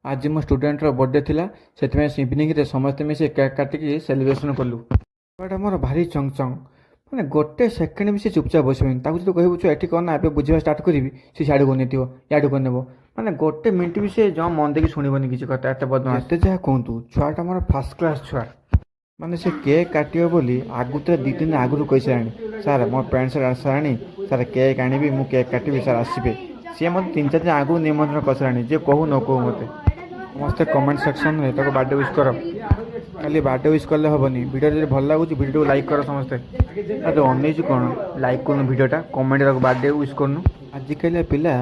आज मो स्टूडेंटर बर्थडे थिला से इवनिंग रे समस्ते मिसे केक काटिकी सेलिब्रेशन कलु। छुआटा मोर भारी चंगचंग माने गोटे सेकेंड भी से चुपचाप बसबेन ताकू तो कहबु छु एठी कोन एबे बुझिबा स्टार्ट करबी से साइड को नेतियो याडू को नेबो माने गोटे मिनिट भी से जम मन देखि सुनिबनी किछि कथा एते बदमाश एते जा कोंतु छुआटा मोर फर्स्ट क्लास छुआ माने से केक काटियो बोली आगुते 2-3 दिन आगुरु कइसानी सर मो पैंट शर्ट आसानी सर केक आनिबी मु केक काटिबी सर आसीबे सी मत 3-4 दिन आगु निमंत्रण कसरानी जे कहू न कहू मते समस्ते कमेंट सेक्शन में ताको बर्थडे विश करो खाली बर्थडे विश कले हेनी वीडियो जो भल लगुच वीडियो को लाइक करो समस्ते अरे अनईचु कौन लाइक करूँ वीडियोटा कमेंट बर्थडे विश करूँ आजिकल पिला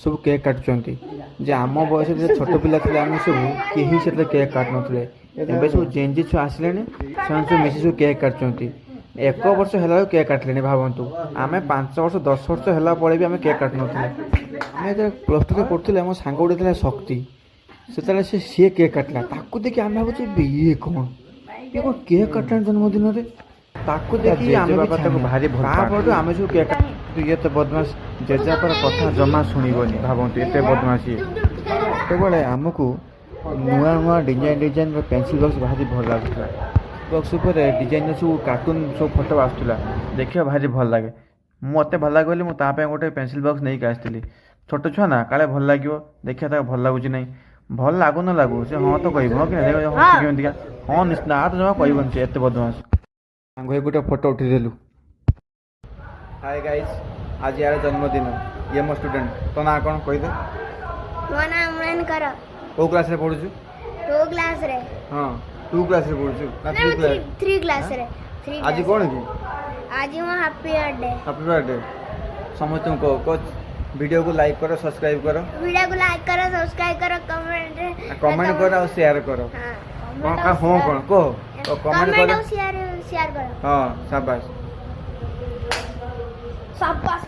सब केक काटुंट जे आम बयस जो छोट पिला थे आम सब कहीं से केक काटु नुले एवं सब जेंजी छुआ आसिले सब मिसी सब केक काटुंट 1 वर्ष है केक काटिले भावतु आम 5 वर्ष 10 वर्ष है भी आम केक काटु आम जो प्लस टू पढ़ुले आम सांग गोटे शक्ति से सी केक काटला ताकू देखिए आम भावुचे ये कौन केक काटला जन्मदिन ताकू देखिए आम भारी भल आम सब केक ये तो बदमाश जेजापर कथा जमा शुणबनी भावतु एत बदमाशी से आमको नुआ नुआ डिजाइन पेंसिल बॉक्स भारी भल लगुला बॉक्स डिजाइन सब कार्टून सब फोटो आसूला देखिए भारी भल लगे मत भल लगे बोली मुझे गोटे पेंसिल बॉक्स नहीं आसती छोट छुआ ना काले भल लगे देखिए भल लगुच ना भल लागू न लागू से हाँ तो कह कि हाँ निश्चित आ तो जमा कहबन से एत बदमाश सांग गोटे फोटो उठेदेलु। हाय गाइस आज यार जन्मदिन ये मो स्टूडेंट तो ना कौन कहीदे मो नाम मुरन कर को क्लास रे पढुछु 2 क्लास रे हां 2 क्लास रे पढुछु ना 3 क्लास रे 3 आज कौन की आज मो हैप्पी बर्थडे समस्त को वीडियो को लाइक करो सब्सक्राइब करो वीडियो को लाइक करो सब्सक्राइब करो कमेंट करो और शेयर करो हां का हो कोन को कमेंट करो शेयर करो हां शाबाश शाबाश।